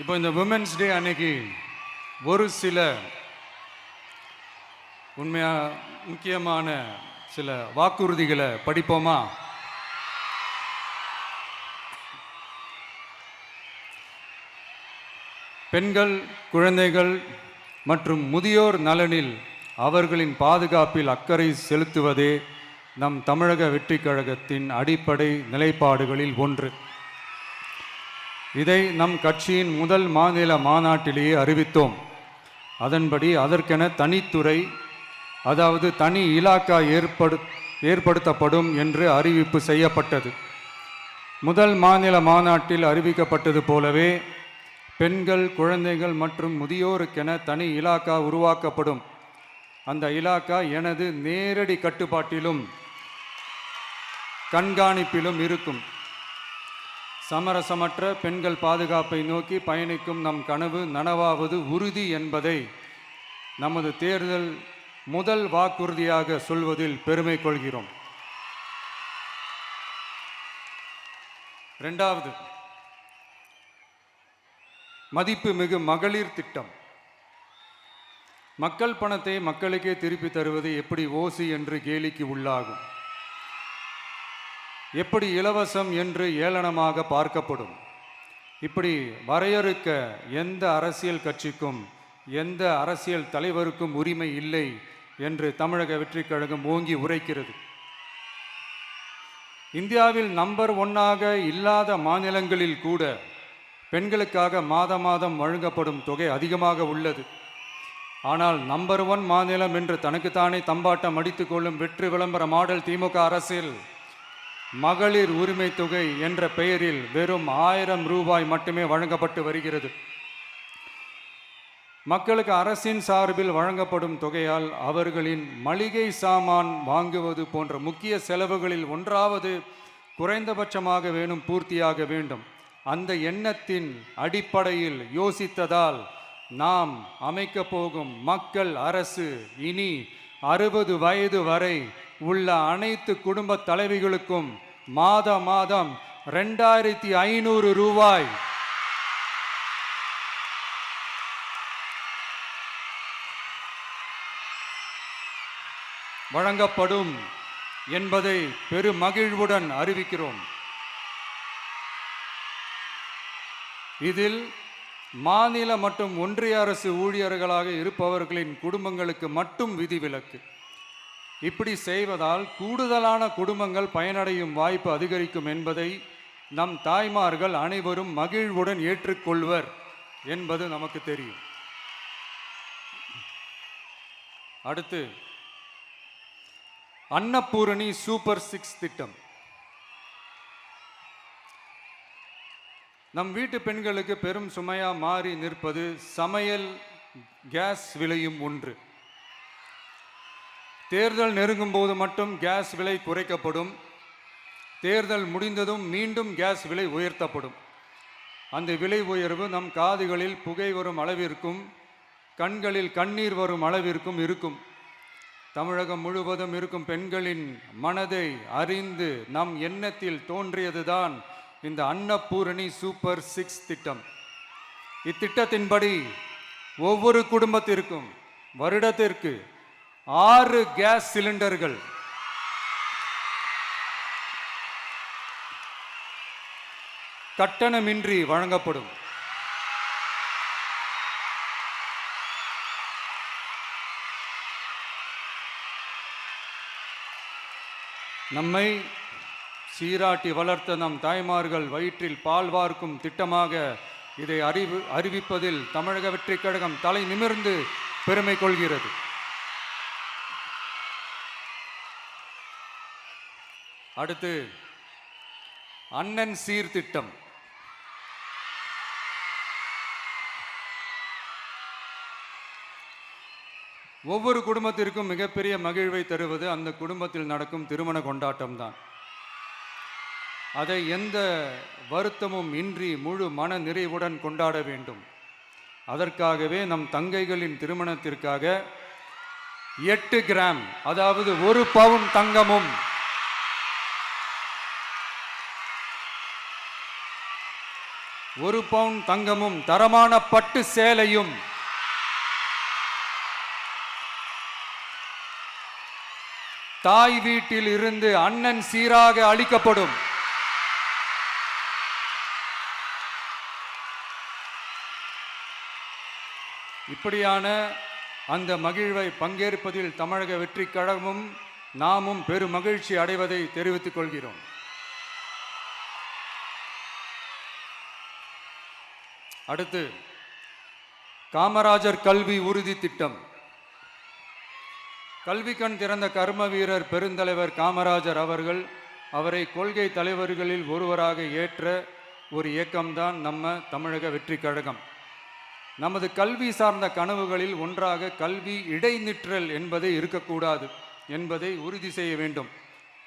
இப்போ இந்த women's day அன்னைக்கு ஒரு சில முக்கியமான சில வாக்குறுதிகளை படிப்போமா? பெண்கள், குழந்தைகள் மற்றும் முதியோர் நலனில் அவர்களின் பாதுகாப்பில் அக்கறை செலுத்துவதே நம் தமிழக வெற்றிக் கழகத்தின் அடிப்படை நிலைப்பாடுகளில் ஒன்று. இதை நம் கட்சியின் முதல் மாநில மாநாட்டிலேயே அறிவித்தோம். அதன்படி அதற்கென தனித்துறை, அதாவது தனி இலாக்கா ஏற்படுத்தப்படும் என்று அறிவிப்பு செய்யப்பட்டது. முதல் மாநில மாநாட்டில் அறிவிக்கப்பட்டது போலவே பெண்கள், குழந்தைகள் மற்றும் முதியோருக்கென தனி இலாக்கா உருவாக்கப்படும். அந்த இலாக்கா எனது நேரடி கட்டுப்பாட்டிலும் கண்காணிப்பிலும் இருக்கும். சமரசமற்ற பெண்கள் பாதுகாப்பை நோக்கி பயணிக்கும் நம் கனவு நனவாவது உறுதி என்பதை நமது தேர்தல் முதல் வாக்குறுதியாக சொல்வதில் பெருமை கொள்கிறோம். இரண்டாவது, மதிப்புமிகு மகளிர் திட்டம். மக்கள் பணத்தை மக்களுக்கே திருப்பி தருவது எப்படி ஓசி என்று கேலிக்கு உள்ளாகும், எப்படி இலவசம் என்று ஏளனமாக பார்க்கப்படும். இப்படி வரையறுக்க எந்த அரசியல் கட்சிக்கும் எந்த அரசியல் தலைவருக்கும் உரிமை இல்லை என்று தமிழக வெற்றிக் கழகம் ஓங்கி உரைக்கிறது. இந்தியாவில் நம்பர் 1 இல்லாத மாநிலங்களில் கூட பெண்களுக்காக மாதம் வழங்கப்படும் தொகை அதிகமாக உள்ளது. ஆனால் நம்பர் 1 மாநிலம் என்று தனக்குத்தானே தம்பாட்டம் அடித்துக் கொள்ளும் வெற்றி விளம்பர மாடல் திமுக அரசில் மகளிர் உரிமை தொகை என்ற பெயரில் வெறும் 1000 ரூபாய் மட்டுமே வழங்கப்பட்டு வருகிறது. மக்களுக்கு அரசின் சார்பில் வழங்கப்படும் தொகையால் அவர்களின் மளிகை சாமான் வாங்குவது போன்ற முக்கிய செலவுகளில் ஒன்றாவது குறைந்தபட்சமாக பூர்த்தியாக வேண்டும். அந்த எண்ணத்தின் அடிப்படையில் யோசித்ததால் நாம் அமைக்க போகும் மக்கள் அரசு இனி 60 வயது வரை உள்ள அனைத்து குடும்ப தலைவிகளுக்கும் மாதம் 2500 ரூபாய் வழங்கப்படும் என்பதை பெருமகிழ்வுடன் அறிவிக்கிறோம். இதில் மாநில மற்றும் ஒன்றிய அரசு ஊழியர்களாக இருப்பவர்களின் குடும்பங்களுக்கு மட்டும் விதிவிலக்கு. இப்படி செய்வதால் கூடுதலான குடும்பங்கள் பயனடையும் வாய்ப்பு அதிகரிக்கும் என்பதை நம் தாய்மார்கள் அனைவரும் மகிழ்வுடன் ஏற்றுக்கொள்வர் என்பது நமக்கு தெரியும். அடுத்து, அன்னபூரணி சூப்பர் 6 திட்டம். நம் வீட்டு பெண்களுக்கு பெரும் சுமையா மாறி நிற்பது சமையல் கேஸ் விலையும் ஒன்று. தேர்தல் நெருங்கும் போது மட்டும் கேஸ் விலை குறைக்கப்படும். தேர்தல் முடிந்ததும் மீண்டும் கேஸ் விலை உயர்த்தப்படும். அந்த விலை உயர்வு நம் காதுகளில் புகை வரும் அளவிற்கும் கண்களில் கண்ணீர் வரும் அளவிற்கும் இருக்கும். தமிழகம் முழுவதும் இருக்கும் பெண்களின் மனதை அறிந்து நம் எண்ணத்தில் தோன்றியதுதான் இந்த அன்னபூரணி சூப்பர் 6 திட்டம். இத்திட்டத்தின்படி ஒவ்வொரு குடும்பத்திற்கும் வருடத்திற்கு 6 கேஸ் சிலிண்டர்கள் கட்டணமின்றி வழங்கப்படும். நம்மை சீராட்டி வளர்த்த நம் தாய்மார்கள் வயிற்றில் பால் வார்க்கும் திட்டமாக இதை அறிவிப்பதில் தமிழக வெற்றிக் கழகம் தலை நிமிர்ந்து பெருமை கொள்கிறது. அடுத்து, அண்ணன் சீர்திட்டம். ஒவ்வொரு குடும்பத்திற்கும் மிகப்பெரிய மகிழ்வை தருவது அந்த குடும்பத்தில் நடக்கும் திருமண கொண்டாட்டம் தான். அதை எந்த வருத்தமும் இன்றி முழு மன நிறைவுடன் கொண்டாட வேண்டும். அதற்காகவே நம் தங்கைகளின் திருமணத்திற்காக 8 கிராம், அதாவது 1 பவுன் தங்கமும் 1 பவுன் தங்கமும் தரமான பட்டு சேலையும் தாய் வீட்டில் இருந்து அண்ணன் சீராக அளிக்கப்படும். இப்படியான அந்த மகிழ்வை பங்கேற்பதில் தமிழக வெற்றிக் கழகமும் நாமும் பெரும் மகிழ்ச்சி அடைவதை தெரிவித்துக் கொள்கிறோம். அடுத்து காமராஜர் கல்வி உறுதி திட்டம். கல்வி கண் திறந்த கர்ம வீரர் பெருந்தலைவர் காமராஜர் அவரை கொள்கை தலைவர்களில் ஒருவராக ஏற்ற ஒரு இயக்கம்தான் நம்ம தமிழக வெற்றிக் கழகம். நமது கல்வி சார்ந்த கனவுகளில் ஒன்றாக கல்வி இடைநிற்றல் என்பதை இருக்கக்கூடாது என்பதை உறுதி செய்ய வேண்டும்.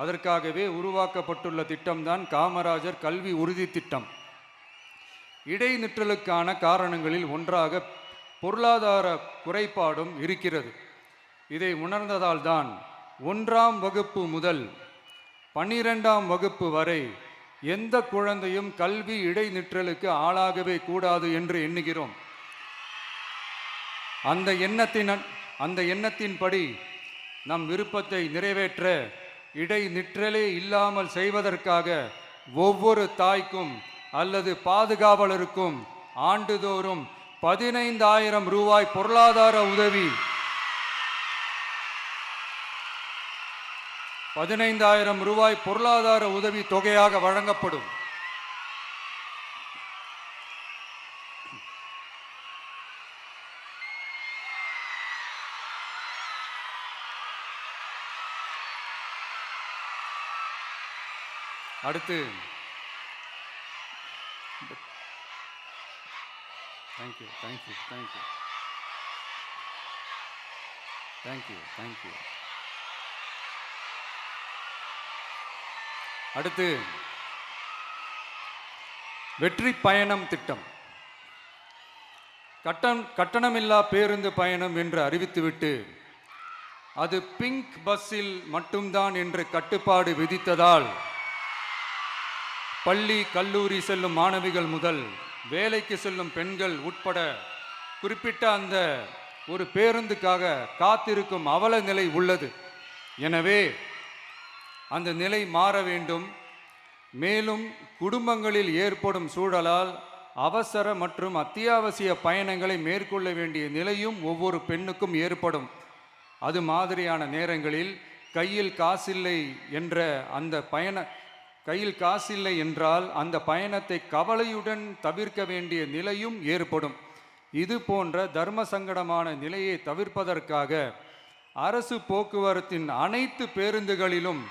அதற்காகவே உருவாக்கப்பட்டுள்ள திட்டம்தான் காமராஜர் கல்வி உறுதி திட்டம். இடைநிற்றலுக்கான காரணங்களில் ஒன்றாக பொருளாதார குறைபாடும் இருக்கிறது. இதை உணர்ந்ததால் தான் 1ஆம் வகுப்பு முதல் 12ஆம் வகுப்பு வரை எந்த குழந்தையும் கல்வி இடைநிற்றலுக்கு ஆளாகவே கூடாது என்று எண்ணுகிறோம். அந்த எண்ணத்தின்படி நம் விருப்பத்தை நிறைவேற்ற இடைநிற்றலே இல்லாமல் செய்வதற்காக ஒவ்வொரு தாய்க்கும் அல்லது பாதுகாவலருக்கும் ஆண்டுதோறும் 15,000 ரூபாய் பொருளாதார உதவி 15,000 ரூபாய் பொருளாதார உதவி தொகையாக வழங்கப்படும். அடுத்து அடுத்து வெற்றி பயணம் திட்டம். கட்டணமில்லா பேருந்து பயணம் என்று அறிவித்துவிட்டு அது பிங்க் பஸ்ஸில் மட்டும்தான் என்று கட்டுப்பாடு விதித்ததால் பள்ளி கல்லூரி செல்லும் மாணவிகள் முதல் வேலைக்கு செல்லும் பெண்கள் உட்பட குறிப்பிட்ட அந்த ஒரு பேருந்துக்காக காத்திருக்கும் அவல நிலை உள்ளது. எனவே அந்த நிலை மாற வேண்டும். மேலும் குடும்பங்களில் ஏற்படும் சூழலால் அவசர மற்றும் அத்தியாவசிய பயணங்களை மேற்கொள்ள வேண்டிய நிலையும் ஒவ்வொரு பெண்ணுக்கும் ஏற்படும். அது மாதிரியான நேரங்களில் கையில் காசில்லை என்றால் அந்த பயணத்தை கவலையுடன் தவிர்க்க வேண்டிய நிலையும் ஏற்படும். இது போன்ற தர்ம சங்கடமான நிலையை தவிர்ப்பதற்காக அரசு போக்குவரத்தின் அனைத்து பேருந்துகளிலும்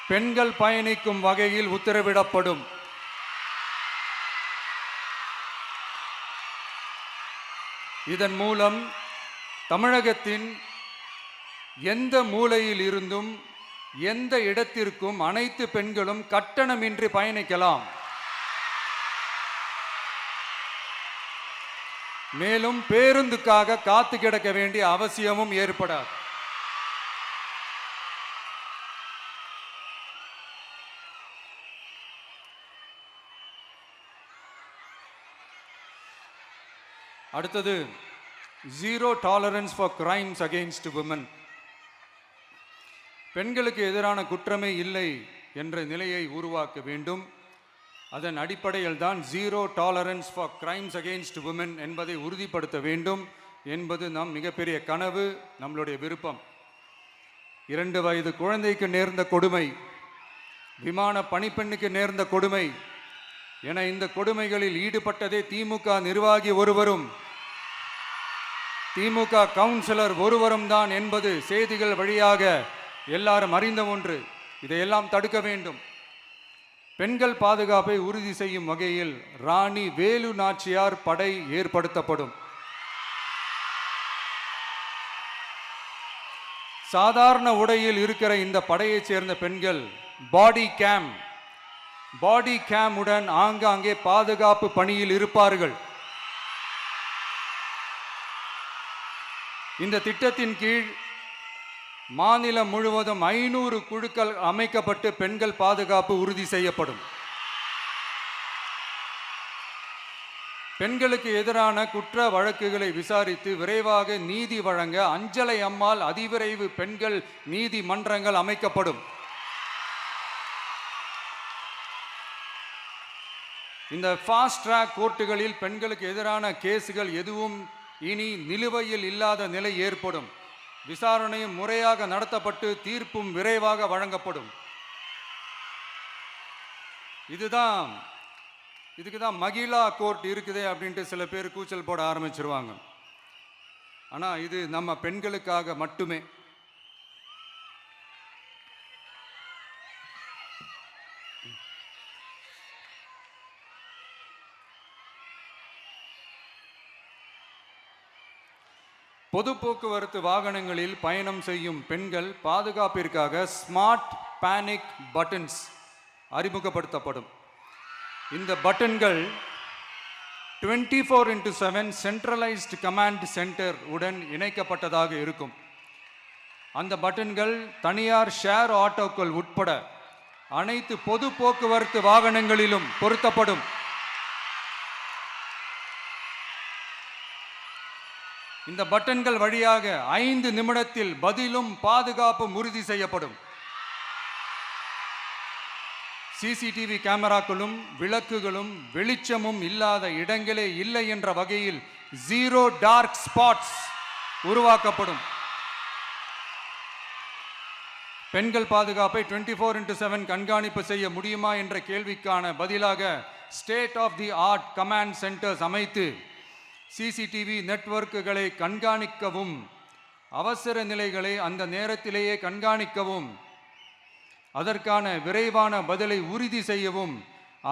பெண்கள் பயணிக்கும் வகையில் உத்தரவிடப்படும். இதன் மூலம் தமிழகத்தின் எந்த மூலையில் இருந்தும் எந்த இடத்திற்கும் அனைத்து பெண்களும் கட்டணமின்றி பயணிக்கலாம். மேலும் பேருந்துக்காக காத்து கிடக்க வேண்டிய அவசியமும் ஏற்படாது. அடுத்தது zero tolerance for crimes against women. பெண்களுக்கு எதிரான குற்றமே இல்லை என்ற நிலையை உருவாக்க வேண்டும். அதன் அடிப்படையில் தான் zero tolerance for crimes against women என்பதை உறுதிப்படுத்த வேண்டும் என்பது நம் மிகப்பெரிய கனவு, நம்மளுடைய விருப்பம். 2 வயது குழந்தைக்கு நேர்ந்த கொடுமை, விமான பணிப்பெண்ணுக்கு நேர்ந்த கொடுமை என இந்த கொடுமைகளில் ஈடுபட்டதே திமுக நிர்வாகி ஒருவரும் திமுக கவுன்சிலர் ஒருவரும் தான் என்பது செய்திகள் வழியாக எல்லாரும் அறிந்த ஒன்று. இதையெல்லாம் தடுக்க வேண்டும். பெண்கள் பாதுகாப்பை உறுதி செய்யும் வகையில் ராணி வேலு நாச்சியார் படை ஏற்படுத்தப்படும். சாதாரண உடையில் இருக்கிற இந்த படையைச் சேர்ந்த பெண்கள் பாடி கேம் உடன் ஆங்காங்கே பாதுகாப்பு பணியில் இருப்பார்கள். இந்த திட்டத்தின் கீழ் மாநிலம் முழுவதும் 500 குழுக்கள் அமைக்கப்பட்டு பெண்கள் பாதுகாப்பு உறுதி செய்யப்படும். பெண்களுக்கு எதிரான குற்ற வழக்குகளை விசாரித்து விரைவாக நீதி வழங்க அஞ்சலை அம்மாள் அதிவிரைவு பெண்கள் நீதிமன்றங்கள் அமைக்கப்படும். இந்த ஃபாஸ்ட் ட்ராக் கோர்ட்டுகளில் பெண்களுக்கு எதிரான கேசுகள் எதுவும் இனி நிலுவையில் இல்லாத நிலை ஏற்படும். விசாரணையும் முறையாக நடத்தப்பட்டு தீர்ப்பும் விரைவாக வழங்கப்படும். இதுக்கு தான் மகிழா கோர்ட் இருக்குதே அப்படின்ட்டு சில பேர் கூச்சல் போட ஆரம்பிச்சிருவாங்க. ஆனால் இது நம்ம பெண்களுக்காக மட்டுமே. பொது போக்குவரத்து வாகனங்களில் பயணம் செய்யும் பெண்கள் பாதுகாப்பிற்காக ஸ்மார்ட் பேனிக் பட்டன்ஸ் அறிமுகப்படுத்தப்படும். இந்த பட்டன்கள் 24/7 சென்ட்ரலைஸ்டு கமாண்ட் சென்டர் உடன் இணைக்கப்பட்டதாக இருக்கும். அந்த பட்டன்கள் தனியார் ஷேர் ஆட்டோக்கள் உட்பட அனைத்து பொது போக்குவரத்து வாகனங்களிலும் பொருத்தப்படும். இந்த பட்டன்கள் வழியாக 5 நிமிடத்தில் பதிலும் பாதுகாப்பும் உறுதி செய்யப்படும். சிசிடிவி கேமராக்களும் விளக்குகளும் வெளிச்சமும் இல்லாத இடங்களே இல்லை என்ற வகையில் 0 டார்க் ஸ்பாட்ஸ் உருவாக்கப்படும். பெண்கள் பாதுகாப்பை 24/7 கண்காணிப்பு செய்ய முடியுமா என்ற கேள்விக்கான பதிலாக state of the art command centres அமைத்து சிசிடிவி நெட்வொர்க்குகளை கண்காணிக்கவும் அவசர நிலைகளை அந்த நேரத்திலேயே கண்காணிக்கவும் அதற்கான விரைவான பதிலை உறுதி செய்யவும்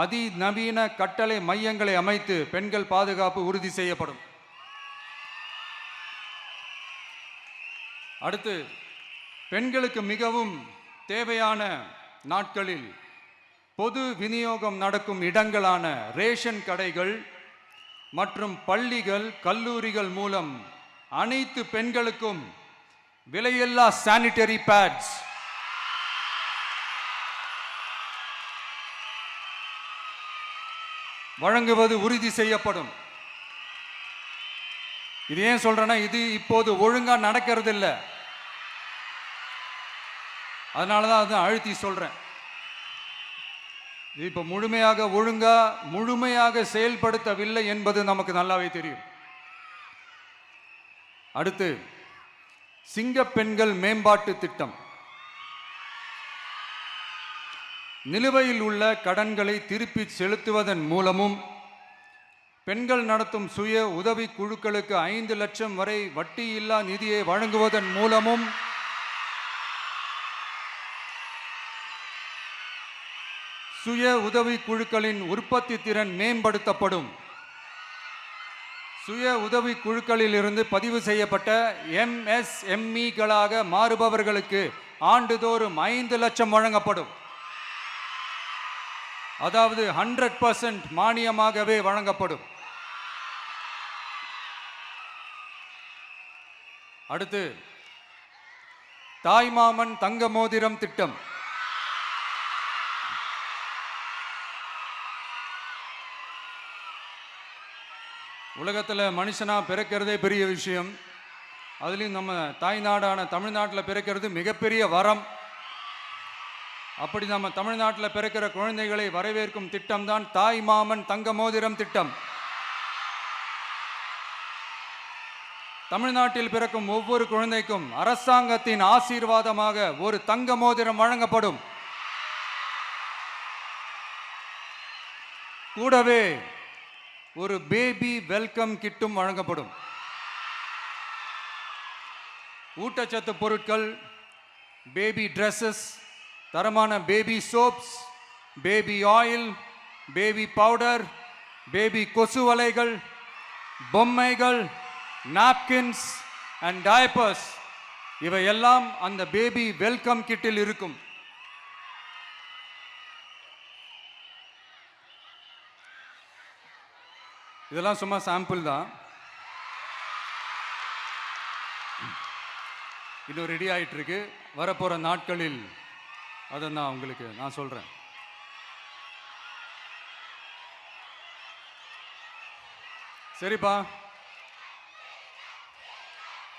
அதிநவீன கட்டளை மையங்களை அமைத்து பெண்கள் பாதுகாப்பு உறுதி செய்யப்படும். அடுத்து, பெண்களுக்கு மிகவும் தேவையான நாட்களில் பொது விநியோகம் நடக்கும் இடங்களான ரேஷன் கடைகள் மற்றும் பள்ளிகள் கல்லூரிகள் மூலம் அனைத்து பெண்களுக்கும் விலையில்லா சானிட்டரி பேட்ஸ் வழங்குவது உறுதி செய்யப்படும். இது ஏன் சொல்றேன்னா, இது இப்போது ஒழுங்கா நடக்கிறது இல்லை. அதனாலதான் அதை அழுத்தி சொல்றேன். இது இப்போ முழுமையாக செயல்படுத்தவில்லை என்பது நமக்கு நல்லாவே தெரியும். அடுத்து, சிங்க பெண்கள் மேம்பாட்டு திட்டம். நிலுவையில் உள்ள கடன்களை திருப்பி செலுத்துவதன் மூலமும் பெண்கள் நடத்தும் சுய உதவி குழுக்களுக்கு 5 லட்சம் வரை வட்டியில்லா நிதியை வழங்குவதன் மூலமும் சுய உதவி குழுக்களின் உற்பத்தி திறன் மேம்படுத்தப்படும். சுய உதவி குழுக்களில் இருந்து பதிவு செய்யப்பட்ட MSMEகளாக மாறுபவர்களுக்கு ஆண்டுதோறும் 5 லட்சம் வழங்கப்படும். அதாவது 100% மானியமாகவே வழங்கப்படும். அடுத்து, தாய்மாமன் தங்க மோதிரம் திட்டம். உலகத்தில் மனுஷனா பிறக்கிறதே பெரிய விஷயம். அதுலேயும் நம்ம தாய்நாடான தமிழ்நாட்டில் பிறக்கிறது மிகப்பெரிய வரம். அப்படி நம்ம தமிழ்நாட்டில் பிறக்கிற குழந்தைகளை வரவேற்கும் திட்டம் தான் தாய் மாமன் தங்க மோதிரம் திட்டம். தமிழ்நாட்டில் பிறக்கும் ஒவ்வொரு குழந்தைக்கும் அரசாங்கத்தின் ஆசீர்வாதமாக ஒரு தங்க மோதிரம் வழங்கப்படும். கூடவே ஒரு பேபி வெல்கம் கிட்டும் வழங்கப்படும். ஊட்டச்சத்து பொருட்கள், பேபி ட்ரெஸ்ஸஸ், தரமான baby soaps, baby oil, baby powder, baby கொசு வலைகள், பொம்மைகள், நாப்கின்ஸ் அண்ட் டயப்பர்ஸ் இவையெல்லாம் அந்த பேபி வெல்கம் கிட்டில் இருக்கும். இதெல்லாம் சும்மா சாம்பிள் தான். இன்னும் ரெடி ஆயிட்டு இருக்கு. வரப்போகிற நாட்களில் அதை நான் சொல்கிறேன். சரிப்பா.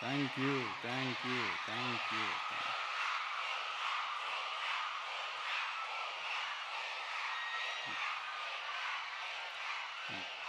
Thank you thank you thank you. Thank you.